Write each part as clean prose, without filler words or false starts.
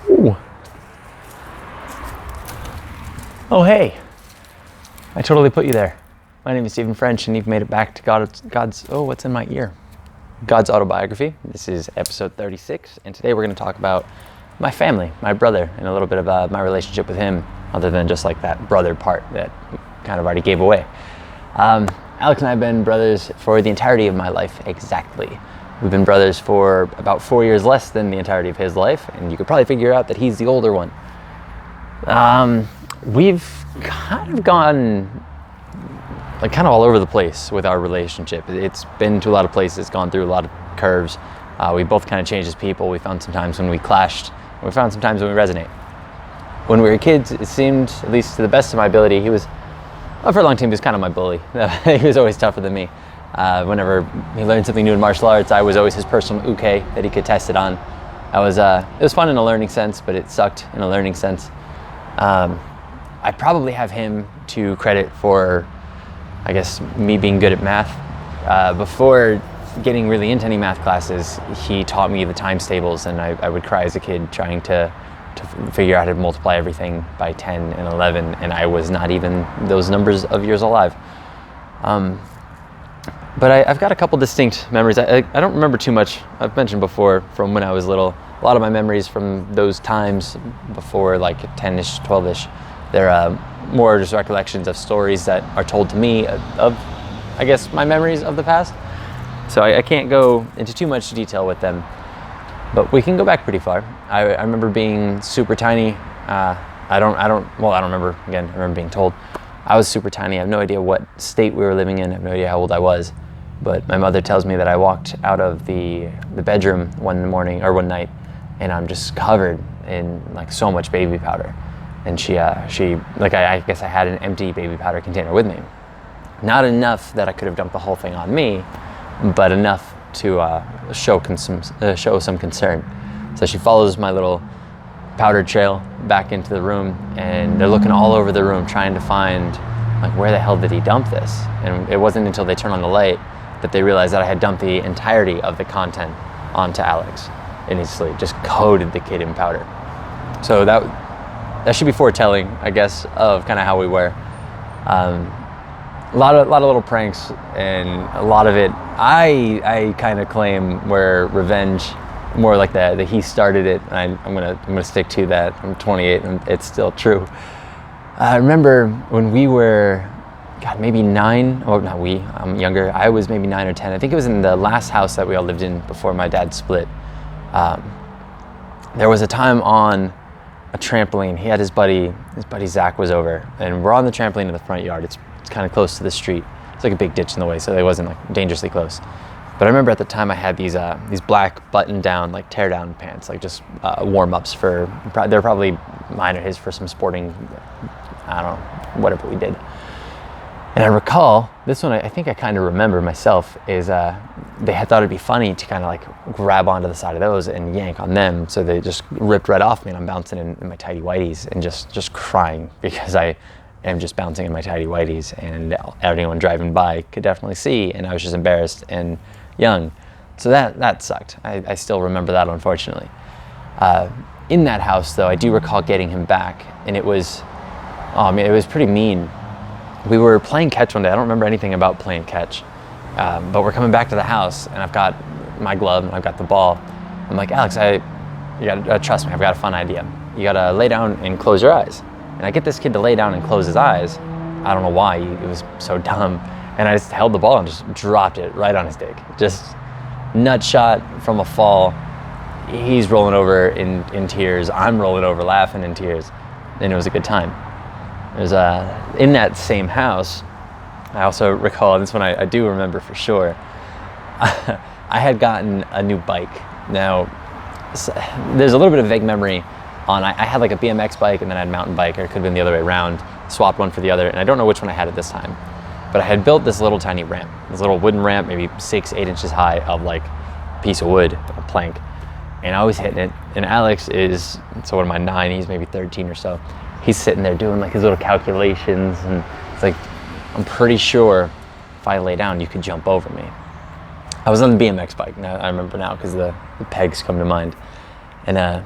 Ooh. Oh, hey. I totally put you there. My name is Stephen French, and you've made it back to God's, oh, what's in my ear? God's Autobiography. This is episode 36, and today we're going to talk about my family, my brother, and a little bit about my relationship with him, other than just like that brother part that we kind of already gave away. Alex and I have been brothers for the entirety of my life, exactly. We've been brothers for about 4 years less than the entirety of his life, and you could probably figure out that he's the older one. We've kind of gone like kind of all over the place with our relationship. It's been to a lot of places, gone through a lot of curves. We both kind of changed as people. We found some times when we clashed, and we found some times when we resonate. When we were kids, it seemed, at least to the best of my ability, he was, well, for a long time, he was kind of my bully. He was always tougher than me. Whenever he learned something new in martial arts, I was always his personal uke that he could test it on. It was fun in a learning sense, but it sucked in a learning sense. I probably have him to credit for, I guess, me being good at math. Before getting really into any math classes, he taught me the times tables, and I would cry as a kid trying to figure out how to multiply everything by 10 and 11, and I was not even those numbers of years alive. But I've got a couple distinct memories. I don't remember too much. I've mentioned before from when I was little. A lot of my memories from those times before like 10-ish, 12-ish, they're more just recollections of stories that are told to me of, I guess, my memories of the past. So I can't go into too much detail with them, but we can go back pretty far. I remember being super tiny. I don't remember, again, I remember being told. I was super tiny. I have no idea what state we were living in. I have no idea how old I was. But my mother tells me that I walked out of the bedroom one night, and I'm just covered in like so much baby powder. And I guess I had an empty baby powder container with me. Not enough that I could have dumped the whole thing on me, but enough to show some concern. So she follows my little powder trail back into the room, and they're looking all over the room trying to find like where the hell did he dump this? And it wasn't until they turned on the light that they realized that I had dumped the entirety of the content onto Alex in his sleep, just coated the kid in powder. So that should be foretelling, I guess, of kind of how we were. A lot of little pranks, and a lot of it I kind of claim were revenge, more like the he started it, and I'm gonna stick to that. I'm 28 and it's still true. I remember when we were, maybe 9, or not we, I'm younger, I was maybe 9 or 10. I think it was in the last house that we all lived in before my dad split. There was a time on a trampoline. He had his buddy Zach was over, and we're on the trampoline in the front yard. It's kind of close to the street. It's like a big ditch in the way, so it wasn't like dangerously close. But I remember at the time I had these black button-down, like tear-down pants, like just warm-ups for, they're probably mine or his for some sporting, I don't know, whatever we did. And I recall, this one I think I kind of remember myself, is they had thought it'd be funny to kind of like grab onto the side of those and yank on them, so they just ripped right off me, and I'm bouncing in my tidy whities and just crying because I am just bouncing in my tidy whities, and anyone driving by could definitely see, and I was just embarrassed and young. So that sucked. I still remember that, unfortunately. In that house, though, I do recall getting him back, and it was pretty mean. We were playing catch one day. I don't remember anything about playing catch, but we're coming back to the house, and I've got my glove and I've got the ball. I'm like, Alex, you gotta trust me. I've got a fun idea. You gotta lay down and close your eyes. And I get this kid to lay down and close his eyes. I don't know why, it was so dumb. And I just held the ball and just dropped it right on his dick. Just nut shot from a fall. He's rolling over in tears. I'm rolling over laughing in tears. And it was a good time. It was in that same house. I also recall, this one I do remember for sure, I had gotten a new bike. Now, there's a little bit of vague memory on, I had like a BMX bike, and then I had a mountain bike, or it could have been the other way around, swapped one for the other, and I don't know which one I had at this time. But I had built this little tiny ramp, this little wooden ramp, maybe 6-8 inches high, of like a piece of wood, a plank. And I was hitting it, and Alex is, so what am I, 9, he's maybe 13 or so. He's sitting there doing like his little calculations, and it's like, I'm pretty sure if I lay down, you could jump over me. I was on the BMX bike, now I remember now because the pegs come to mind. And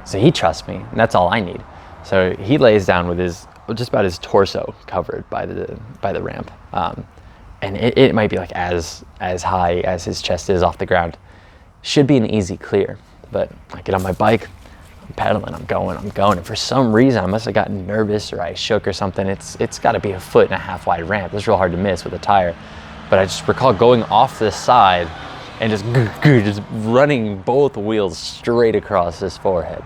So he trusts me, and that's all I need. So he lays down with just about his torso covered by the ramp. And it might be like as high as his chest is off the ground. Should be an easy clear, but I get on my bike, I'm pedaling, I'm going, and for some reason I must have gotten nervous or I shook or something. It's got to be a 1.5 foot wide ramp. It's real hard to miss with a tire. But I just recall going off the side and just running both wheels straight across his forehead.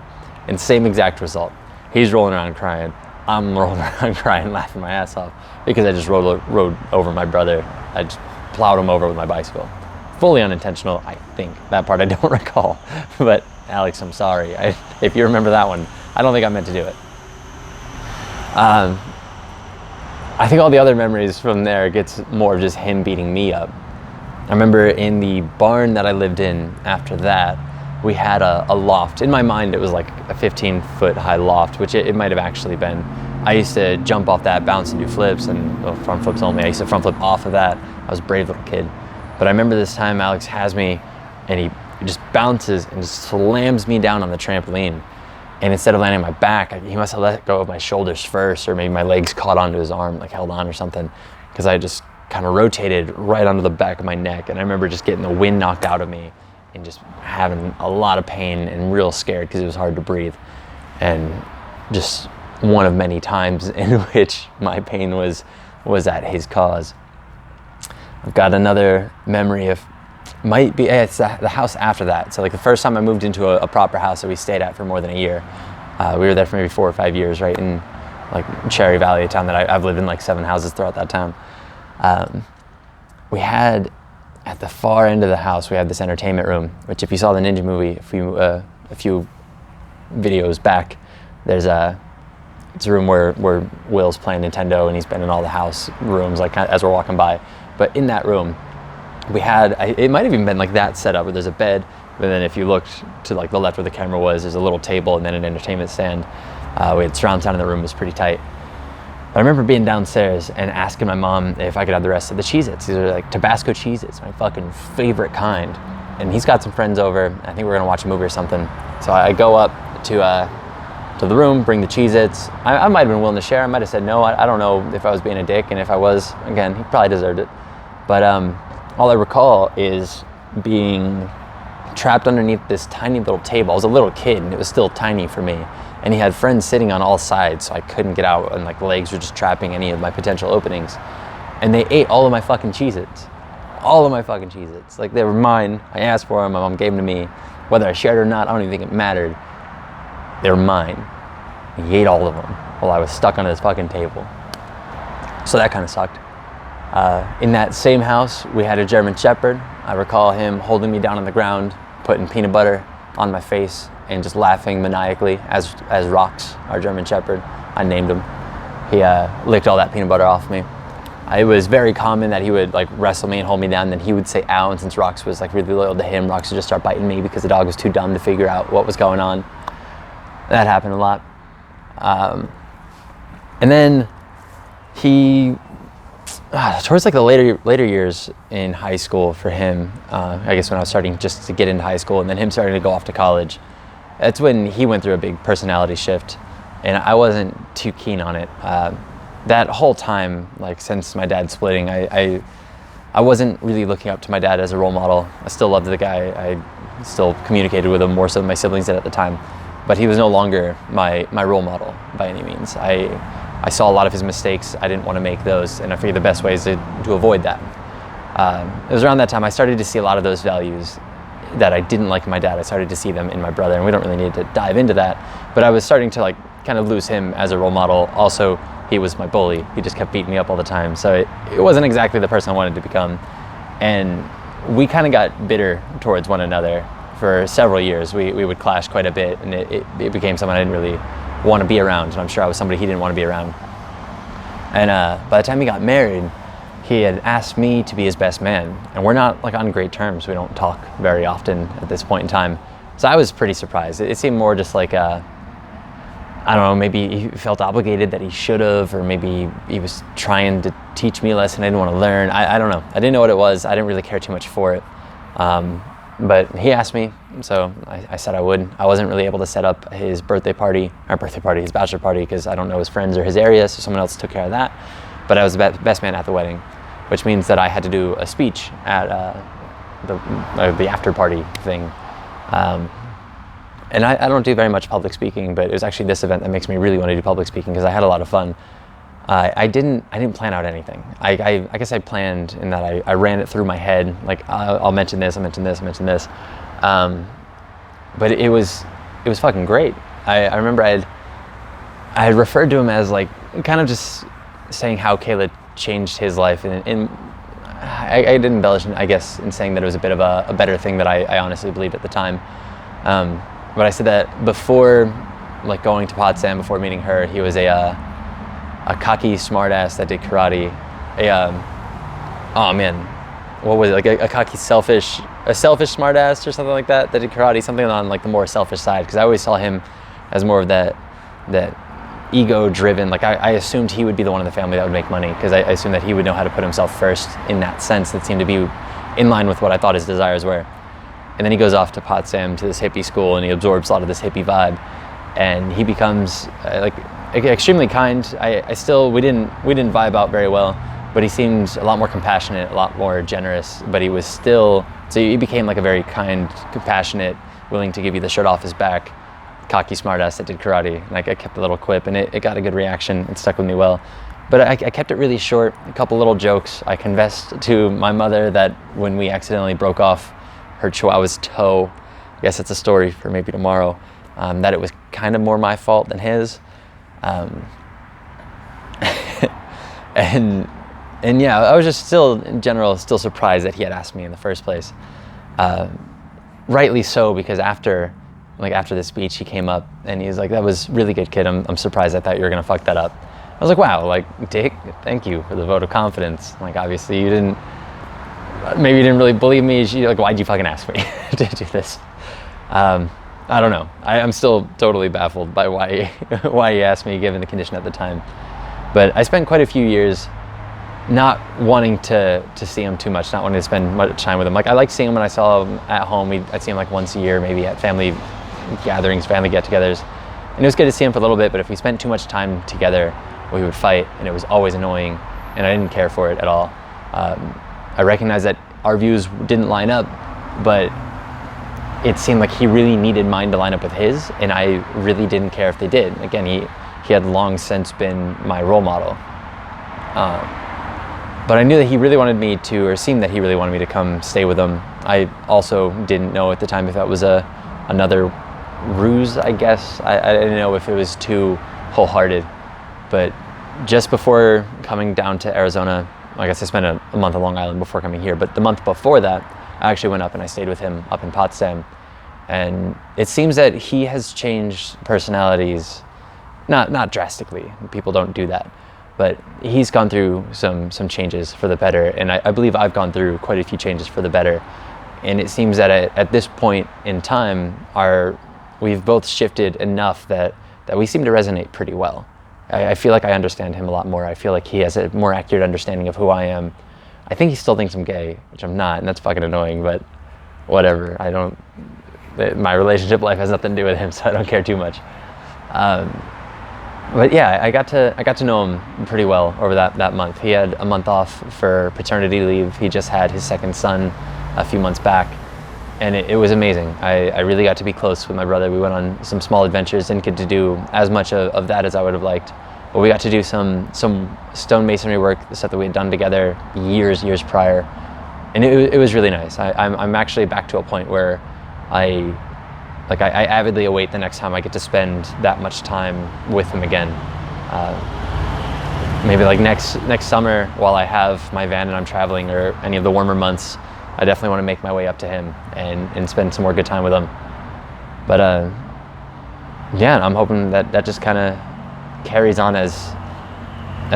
And same exact result. He's rolling around crying. I'm rolling around crying, laughing my ass off because I just rode over my brother. I just plowed him over with my bicycle. Fully unintentional, I think. That part I don't recall. But Alex, I'm sorry. If you remember that one, I don't think I meant to do it. I think all the other memories from there gets more of just him beating me up. I remember in the barn that I lived in after that, we had a loft. In my mind, it was like a 15-foot high loft, which it might have actually been. I used to jump off that, bounce and do flips, and front flips only. I used to front flip off of that. I was a brave little kid. But I remember this time Alex has me, and he just bounces and just slams me down on the trampoline. And instead of landing on my back, he must have let go of my shoulders first, or maybe my legs caught onto his arm, like held on or something, because I just kind of rotated right onto the back of my neck. And I remember just getting the wind knocked out of me and just having a lot of pain and real scared because it was hard to breathe. And just one of many times in which my pain was at his cause. I've got another memory of, it's the house after that. So like the first time I moved into a proper house that we stayed at for more than a year. We were there for maybe 4 or 5 years, right in like Cherry Valley, a town that I've lived in like 7 houses throughout that town. We had, at the far end of the house, we had this entertainment room, which if you saw the Ninja movie a few videos back, it's a room where Will's playing Nintendo and he's been in all the house rooms like as we're walking by. But in that room, we had, it might have even been like that setup where there's a bed, but then if you looked to like the left where the camera was, there's a little table and then an entertainment stand. We had surround sound in the room, it was pretty tight. But I remember being downstairs and asking my mom if I could have the rest of the Cheez-Its. These are like Tabasco Cheez-Its, my fucking favorite kind. And he's got some friends over. I think we're gonna watch a movie or something. So I go up to the room, bring the Cheez-Its. I might have been willing to share. I might have said no. I don't know if I was being a dick, and if I was, again, he probably deserved it. But all I recall is being trapped underneath this tiny little table. I was a little kid, and it was still tiny for me. And he had friends sitting on all sides, so I couldn't get out, and like legs were just trapping any of my potential openings. And they ate all of my fucking Cheez-Its. All of my fucking Cheez-Its. Like, they were mine. I asked for them, my mom gave them to me. Whether I shared or not, I don't even think it mattered. They were mine. He ate all of them while I was stuck on this fucking table. So that kind of sucked. In that same house, we had a German Shepherd. I recall him holding me down on the ground, putting peanut butter on my face, and just laughing maniacally as Rox, our German Shepherd. I named him. He licked all that peanut butter off me. It was very common that he would like wrestle me and hold me down, and then he would say ow, and since Rox was like really loyal to him, Rox would just start biting me because the dog was too dumb to figure out what was going on. That happened a lot. And then he, towards like the later years in high school for him, I guess when I was starting just to get into high school and then him starting to go off to college, that's when he went through a big personality shift, and I wasn't too keen on it. That whole time, like since my dad splitting, I wasn't really looking up to my dad as a role model. I still loved the guy. I still communicated with him more so than my siblings did at the time, but he was no longer my role model by any means. I saw a lot of his mistakes. I didn't want to make those, and I figured the best way is to avoid that. It was around that time I started to see a lot of those values that I didn't like in my dad. I started to see them in my brother, and we don't really need to dive into that, but I was starting to like kind of lose him as a role model. Also, he was my bully. He just kept beating me up all the time, so it wasn't exactly the person I wanted to become. And we kind of got bitter towards one another for several years. We would clash quite a bit, and it became someone I didn't really want to be around, and I'm sure I was somebody he didn't want to be around. And by the time he got married, he had asked me to be his best man, and we're not like on great terms. We don't talk very often at this point in time, so I was pretty surprised. It seemed more just like I don't know, maybe he felt obligated that he should have, or maybe he was trying to teach me a lesson I didn't want to learn. I don't know. I didn't know what it was. I didn't really care too much for it. But he asked me, so I said I would. I wasn't really able to set up his his bachelor party, because I don't know his friends or his area, so someone else took care of that. But I was the best man at the wedding, which means that I had to do a speech at the after party thing. And I don't do very much public speaking, but it was actually this event that makes me really want to do public speaking, because I had a lot of fun. I didn't plan out anything. I guess I planned in that I ran it through my head, like I'll mention this, I'll mention this, I'll mention this. But it was fucking great. I remember I had referred to him as like kind of just saying how Kayla changed his life, and I did embellish, I guess, in saying that it was a bit of a better thing that I honestly believed at the time. But I said that before, like going to Potsdam, before meeting her, he was a cocky smartass that did karate. Oh man, what was it? Like a cocky selfish smartass or something like that did karate. Something on like the more selfish side, because I always saw him as more of that ego-driven. Like I assumed he would be the one in the family that would make money, because I assumed that he would know how to put himself first in that sense. That seemed to be in line with what I thought his desires were. And then he goes off to Potsdam, to this hippie school, and he absorbs a lot of this hippie vibe, and he becomes like extremely kind. We didn't vibe out very well, but he seemed a lot more compassionate, a lot more generous. But he was still, so he became like a very kind, compassionate, willing to give you the shirt off his back, cocky smartass that did karate. Like I kept a little quip, and it got a good reaction. It stuck with me well. But I kept it really short. A couple little jokes. I confessed to my mother that when we accidentally broke off her Chihuahua's toe, I guess it's a story for maybe tomorrow, that it was kind of more my fault than his. And yeah, I was just still, in general, still surprised that he had asked me in the first place. Rightly so, because after the speech, he came up and he was like, "That was really good, kid. I'm surprised. I thought you were gonna fuck that up." I was like, "Wow, like, Dick, thank you for the vote of confidence. Like, obviously you didn't really believe me. Like, why'd you fucking ask me to do this?" I don't know. I'm still totally baffled by why he asked me, given the condition at the time. But I spent quite a few years not wanting to see him too much, not wanting to spend much time with him. Like, I liked seeing him when I saw him at home. I'd see him like once a year, maybe at family gatherings, family get-togethers. And it was good to see him for a little bit, but if we spent too much time together, we would fight, and it was always annoying, and I didn't care for it at all. I recognized that our views didn't line up, but it seemed like he really needed mine to line up with his, and I really didn't care if they did. Again, he had long since been my role model. But I knew that he really wanted me to, or seemed that he really wanted me to come stay with him. I also didn't know at the time if that was another ruse, I guess. I didn't know if it was too wholehearted. But just before coming down to Arizona, I guess I spent a month on Long Island before coming here, but the month before that, I actually went up and I stayed with him up in Potsdam. And it seems that he has changed personalities, not drastically, people don't do that, but he's gone through some changes for the better, and I believe I've gone through quite a few changes for the better. And it seems that at this point in time, we've both shifted enough that we seem to resonate pretty well. I feel like I understand him a lot more. I feel like he has a more accurate understanding of who I am. I think he still thinks I'm gay, which I'm not, and that's fucking annoying, but whatever. My relationship life has nothing to do with him, so I don't care too much. But yeah, I got to know him pretty well over that month. He had a month off for paternity leave. He just had his second son a few months back, and it was amazing. I really got to be close with my brother. We went on some small adventures, didn't get to do as much of that as I would have liked, but we got to do some stonemasonry work, the stuff that we had done together years prior, and it was really nice. I'm actually back to a point where I avidly await the next time I get to spend that much time with him again. Maybe like next summer, while I have my van and I'm traveling, or any of the warmer months, I definitely want to make my way up to him and spend some more good time with him. But yeah, I'm hoping that just kind of carries on as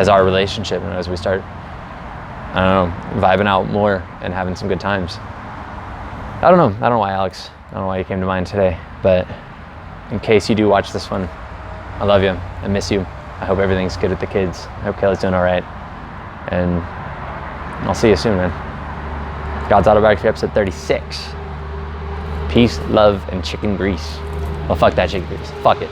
our relationship, and as we start, I don't know, vibing out more and having some good times. I don't know why, Alex. I don't know why you came to mind today, but in case you do watch this one, I love you. I miss you. I hope everything's good with the kids. I hope Kayla's doing all right. And I'll see you soon, man. God's Autobiography, episode 36. Peace, love, and chicken grease. Well, fuck that chicken grease. Fuck it.